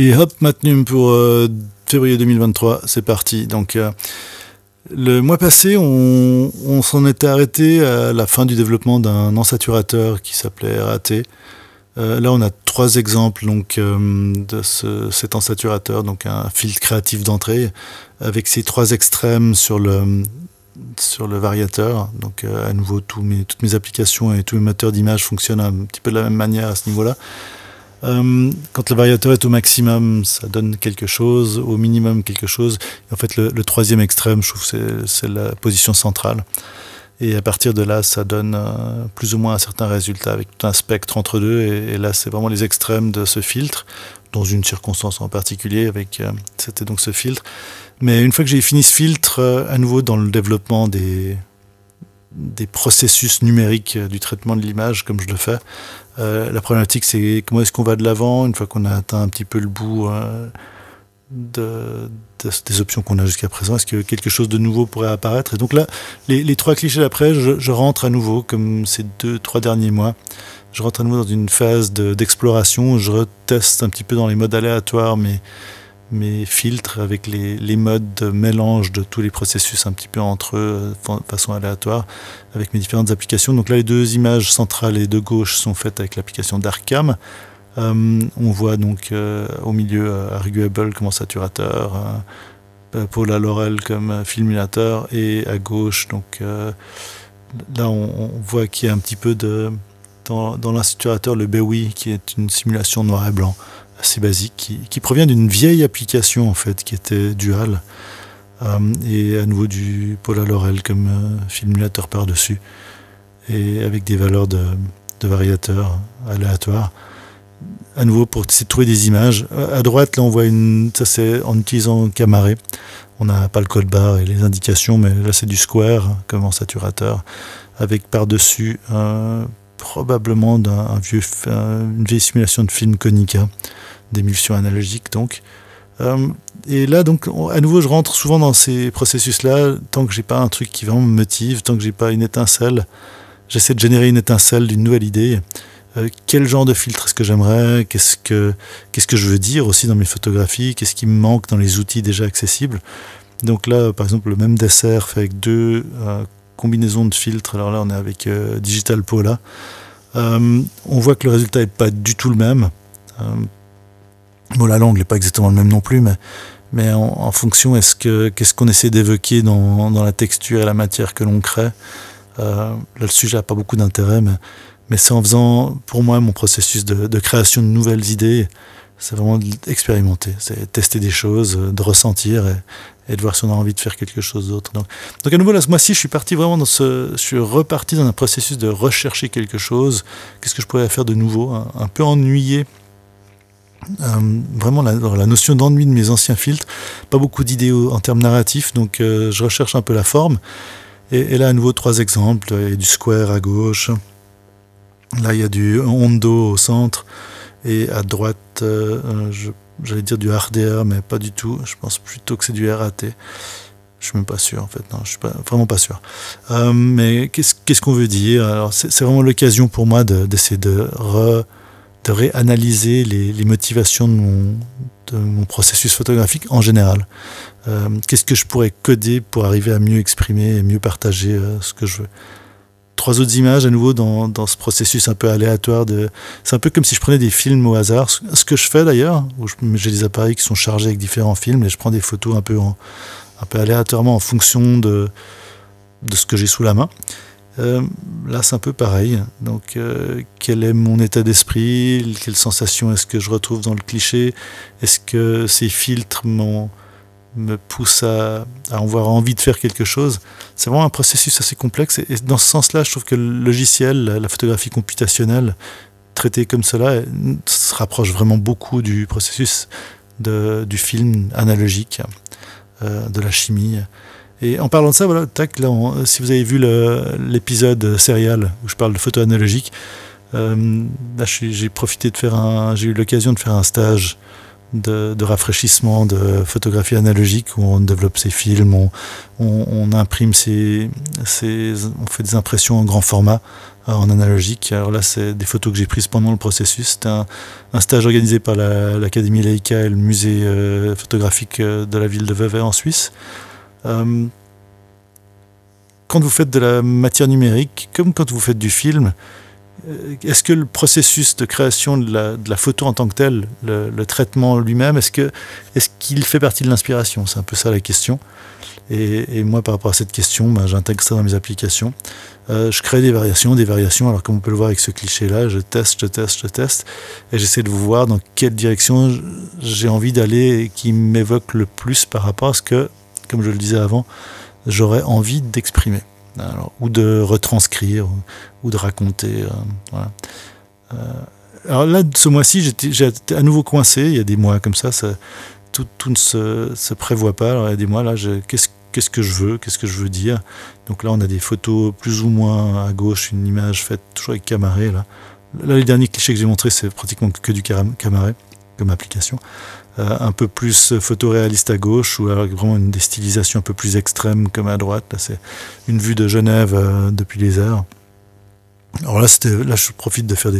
Et hop, maintenu pour février 2023, c'est parti. Donc, le mois passé, on s'en était arrêté à la fin du développement d'un ensaturateur qui s'appelait RAT. Là, on a 3 exemples donc, de cet ensaturateur, donc un filtre créatif d'entrée, avec ces 3 extrêmes sur le variateur. Donc, à nouveau, toutes mes applications et tous mes moteurs d'image fonctionnent un petit peu de la même manière à ce niveau-là. Quand le variateur est au maximum, ça donne quelque chose, au minimum quelque chose. Et en fait, le 3e extrême, je trouve que c'est la position centrale. Et à partir de là, ça donne plus ou moins un certain résultat avec tout un spectre entre deux. Et là, c'est vraiment les extrêmes de ce filtre, dans une circonstance en particulier, c'était donc ce filtre. Mais une fois que j'ai fini ce filtre, à nouveau dans le développement des processus numériques du traitement de l'image, comme je le fais, la problématique, c'est comment est-ce qu'on va de l'avant une fois qu'on a atteint un petit peu le bout des options qu'on a jusqu'à présent. Est-ce que quelque chose de nouveau pourrait apparaître? Et donc là, les 3 clichés d'après, je rentre à nouveau, comme ces 2-3 derniers mois, je rentre à nouveau dans une phase d'exploration où je reteste un petit peu dans les modes aléatoires mes filtres avec les modes de mélange de tous les processus un petit peu entre eux de façon aléatoire avec mes différentes applications. Donc là, les 2 images centrales et de gauche sont faites avec l'application Darkcam. On voit donc au milieu Arguable comme ensaturateur, Paula Laurel comme filmulateur, et à gauche, donc là on voit qu'il y a un petit peu dans l'insaturateur le Bewi, qui est une simulation noir et blanc assez basique, qui provient d'une vieille application en fait qui était Dual, et à nouveau du Paula Laurel comme filmulateur par-dessus, et avec des valeurs de variateur aléatoires. À nouveau pour essayer de trouver des images. À droite, là on voit ça c'est en utilisant Camaré. On n'a pas le code barre et les indications, mais là c'est du Square comme ensaturateur, avec par-dessus probablement une vieille simulation de film Konica, d'émulsion analogique donc. Et là donc à nouveau je rentre souvent dans ces processus-là, tant que j'ai pas un truc qui vraiment me motive, tant que j'ai pas une étincelle, j'essaie de générer une étincelle d'une nouvelle idée. Quel genre de filtre est-ce que j'aimerais, qu'est-ce que je veux dire aussi dans mes photographies, qu'est-ce qui me manque dans les outils déjà accessibles. Donc là, par exemple, le même dessert fait avec 2 combinaisons de filtres. Alors là, on est avec Digital Paula. On voit que le résultat n'est pas du tout le même. Bon, la langue n'est pas exactement le même non plus, mais en fonction, qu'est-ce qu'on essaie d'évoquer dans la texture et la matière que l'on crée. Là, le sujet n'a pas beaucoup d'intérêt, mais c'est en faisant, pour moi, mon processus de création de nouvelles idées, c'est vraiment d'expérimenter, c'est tester des choses, de ressentir et de voir si on a envie de faire quelque chose d'autre. Donc à nouveau, là, ce mois-ci, je suis reparti dans un processus de rechercher quelque chose. Qu'est-ce que je pourrais faire de nouveau, un peu ennuyé. Vraiment la notion d'ennui de mes anciens filtres, pas beaucoup d'idées en termes narratifs, donc je recherche un peu la forme. Et là, à nouveau, 3 exemples. Il y a du Square à gauche. Là, il y a du Hondo au centre, et à droite, j'allais dire du HDR, mais pas du tout. Je pense plutôt que c'est du RAT. Je suis même pas sûr, en fait. Non, je suis vraiment pas sûr. Mais qu'est-ce qu'on veut dire? Alors, c'est vraiment l'occasion pour moi d'essayer de réanalyser les motivations de mon processus photographique en général. Qu'est-ce que je pourrais coder pour arriver à mieux exprimer et mieux partager ce que je veux. 3 autres images à nouveau dans ce processus un peu aléatoire. C'est un peu comme si je prenais des films au hasard, ce que je fais d'ailleurs, où j'ai des appareils qui sont chargés avec différents films et je prends des photos un peu aléatoirement en fonction de ce que j'ai sous la main. Là c'est un peu pareil, donc quel est mon état d'esprit, quelle sensation est-ce que je retrouve dans le cliché, est-ce que ces filtres me pousse à avoir envie de faire quelque chose. C'est vraiment un processus assez complexe, et dans ce sens-là, je trouve que le logiciel, la photographie computationnelle, traitée comme cela, se rapproche vraiment beaucoup du processus du film analogique, de la chimie. Et en parlant de ça, voilà, si vous avez vu l'épisode Serial où je parle de photo analogique, là j'ai eu l'occasion de faire un stage de rafraîchissement, de photographie analogique où on développe ses films, on imprime on fait des impressions en grand format en analogique. Alors là, c'est des photos que j'ai prises pendant le processus. C'était un stage organisé par l'Académie Leica et le musée photographique de la ville de Vevey en Suisse. Quand vous faites de la matière numérique, comme quand vous faites du film, est-ce que le processus de création de la photo en tant que tel, le traitement lui-même, est-ce qu'il fait partie de l'inspiration? C'est un peu ça la question. Et moi, par rapport à cette question, j'intègre ça dans mes applications. Je crée des variations. Alors comme on peut le voir avec ce cliché-là, je teste, et j'essaie de voir dans quelle direction j'ai envie d'aller et qui m'évoque le plus par rapport à ce que, comme je le disais avant, j'aurais envie d'exprimer. Alors, ou de retranscrire, ou de raconter. Voilà. Alors là, ce mois-ci, j'ai été à nouveau coincé. Il y a des mois comme ça, tout ne se prévoit pas. Alors il y a des mois là, qu'est-ce que je veux dire. Donc là, on a des photos plus ou moins à gauche, une image faite toujours avec Camaré. Là, les derniers clichés que j'ai montrés, c'est pratiquement que du Camaré comme application. Un peu plus photoréaliste à gauche, ou alors vraiment une des stylisations un peu plus extrêmes comme à droite. Là, c'est une vue de Genève depuis les airs. Alors là, je profite de faire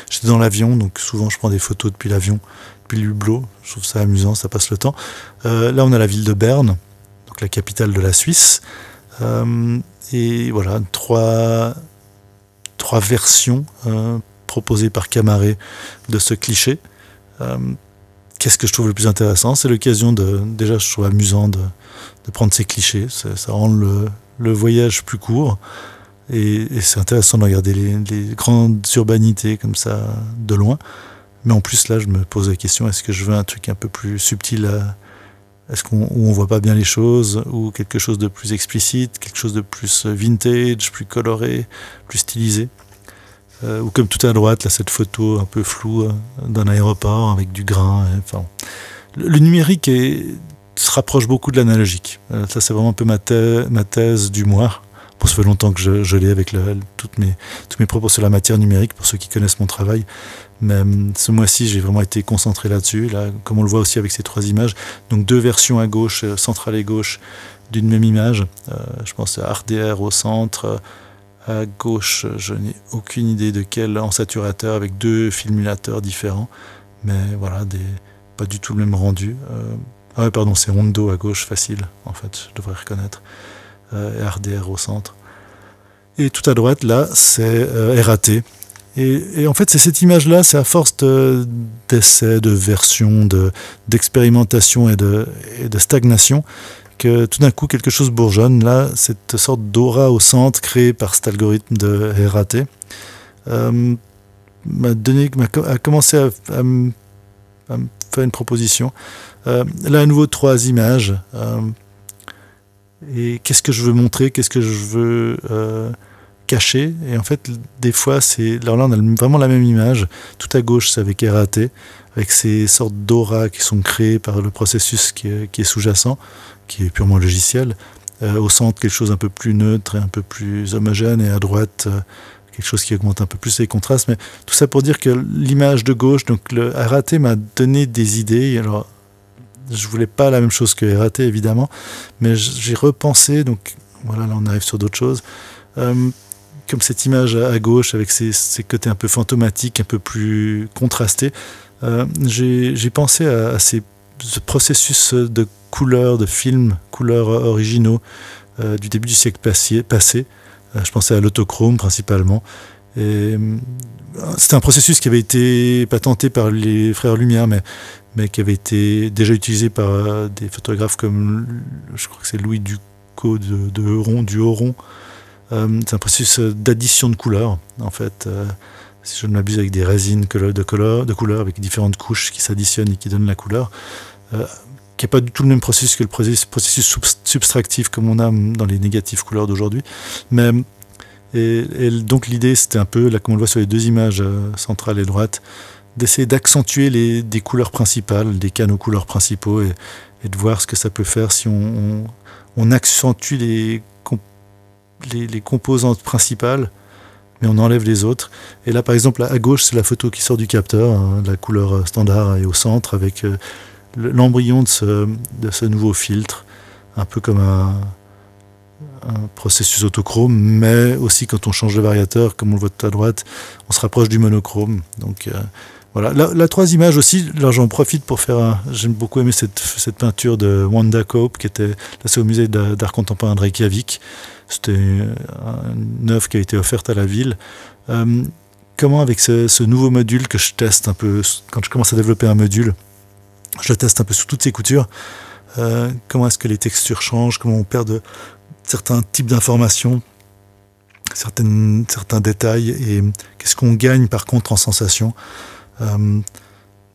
j'étais dans l'avion, donc souvent je prends des photos depuis l'avion, depuis le hublot. Je trouve ça amusant, ça passe le temps. Là, on a la ville de Berne, donc la capitale de la Suisse. Et voilà, trois versions proposées par Camaré de ce cliché. Qu'est-ce que je trouve le plus intéressant? C'est l'occasion déjà, je trouve amusant de prendre ces clichés. Ça rend le voyage plus court. Et c'est intéressant de regarder les grandes urbanités comme ça, de loin. Mais en plus, là, je me pose la question, est-ce que je veux un truc un peu plus subtil où on voit pas bien les choses, ou quelque chose de plus explicite, quelque chose de plus vintage, plus coloré, plus stylisé? Ou comme tout à droite, là, cette photo un peu floue d'un aéroport avec du grain. Enfin, le numérique se rapproche beaucoup de l'analogique. Ça, c'est vraiment un peu ma thèse du mois. Bon, ça fait longtemps que je l'ai avec tous mes propos sur la matière numérique, pour ceux qui connaissent mon travail. Mais ce mois-ci, j'ai vraiment été concentré là-dessus, là, comme on le voit aussi avec ces trois images. Donc 2 versions à gauche, centrale et gauche, d'une même image. Je pense à RDR au centre. À gauche, je n'ai aucune idée de quel en saturateur, avec 2 filmulateurs différents, mais voilà, pas du tout le même rendu. C'est Hondo à gauche, facile, en fait, je devrais reconnaître. RDR au centre. Et tout à droite, là, c'est RAT. Et en fait, c'est cette image-là, c'est à force d'essais, de versions, d'expérimentation et de stagnation, que tout d'un coup quelque chose bourgeonne. Là, cette sorte d'aura au centre créée par cet algorithme de RAT a commencé à me faire une proposition. Là, à nouveau, 3 images. Et qu'est-ce que je veux montrer, qu'est-ce que je veux cacher? Et en fait, des fois, alors là, on a vraiment la même image. Tout à gauche, c'est avec RAT, avec ces sortes d'aura qui sont créées par le processus qui est sous-jacent, qui est purement logiciel. Au centre, quelque chose un peu plus neutre et un peu plus homogène, et à droite, quelque chose qui augmente un peu plus les contrastes. Mais tout ça pour dire que l'image de gauche, donc le RAT m'a donné des idées. Alors, je voulais pas la même chose que RAT, évidemment, mais j'ai repensé, donc voilà, là on arrive sur d'autres choses, comme cette image à gauche avec ses côtés un peu fantomatiques, un peu plus contrastés. J'ai pensé à ce processus de couleurs, de films, couleurs originaux du début du siècle passé. Je pensais à l'autochrome principalement. C'était un processus qui avait été patenté par les frères Lumière, mais qui avait été déjà utilisé par des photographes comme, je crois que c'est Louis Ducos du Oron. C'est un processus d'addition de couleurs, en fait, si je ne m'abuse, avec des résines de couleurs, avec différentes couches qui s'additionnent et qui donnent la couleur, qui n'est pas du tout le même processus que le processus subtractif comme on a dans les négatifs couleurs d'aujourd'hui. Et donc l'idée, c'était un peu, là comme on le voit sur les 2 images centrale et droite, d'essayer d'accentuer des couleurs principales, des canaux couleurs principaux, et de voir ce que ça peut faire si on accentue les composantes principales, mais on enlève les autres. Et là, par exemple, à gauche, c'est la photo qui sort du capteur, hein, la couleur standard est au centre, avec l'embryon de ce nouveau filtre, un peu comme un processus autochrome, mais aussi quand on change de variateur, comme on le voit tout à droite, on se rapproche du monochrome. Donc voilà. La 3 images aussi, là j'en profite pour faire j'aime beaucoup aimé cette peinture de Wanda Cope, qui était là, c'est au musée d'art contemporain de Reykjavik. C'était une œuvre qui a été offerte à la ville. Comment avec ce nouveau module que je teste un peu, quand je commence à développer un module, je le teste un peu sous toutes ses coutures, comment est-ce que les textures changent, comment on perd certains types d'informations, certains détails, et qu'est-ce qu'on gagne par contre en sensation. Donc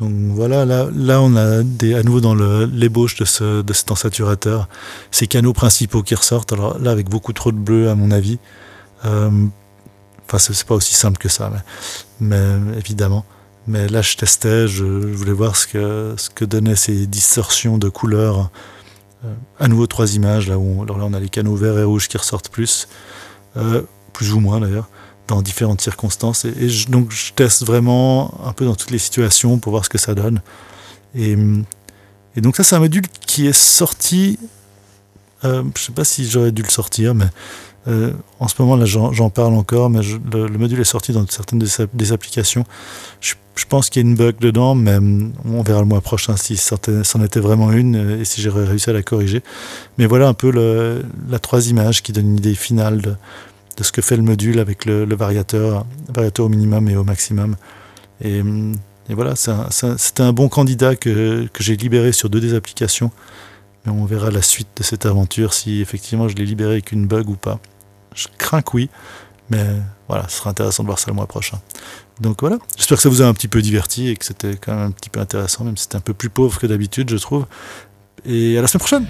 voilà, là on a à nouveau dans l'ébauche de cet ensaturateur, ces canaux principaux qui ressortent, alors là avec beaucoup trop de bleu à mon avis. Enfin c'est pas aussi simple que ça, mais évidemment. Mais là je testais, je voulais voir ce que donnaient ces distorsions de couleurs. À nouveau 3 images, alors là on a les canaux verts et rouges qui ressortent plus ou moins d'ailleurs, dans différentes circonstances. Donc je teste vraiment un peu dans toutes les situations pour voir ce que ça donne. Et donc ça c'est un module qui est sorti, je ne sais pas si j'aurais dû le sortir, mais en ce moment là j'en parle encore, mais le module est sorti dans certaines des applications. Je pense qu'il y a une bug dedans, mais on verra le mois prochain si c'en était vraiment une et si j'aurais réussi à la corriger. Mais voilà un peu la 3 images qui donne une idée finale de ce que fait le module avec le variateur au minimum et au maximum. Et voilà, c'était un bon candidat que j'ai libéré sur 2 des applications. Mais on verra la suite de cette aventure, si effectivement je l'ai libéré avec une bug ou pas. Je crains que oui, mais voilà, ce sera intéressant de voir ça le mois prochain. Donc voilà, j'espère que ça vous a un petit peu diverti et que c'était quand même un petit peu intéressant, même si c'était un peu plus pauvre que d'habitude, je trouve. Et à la semaine prochaine!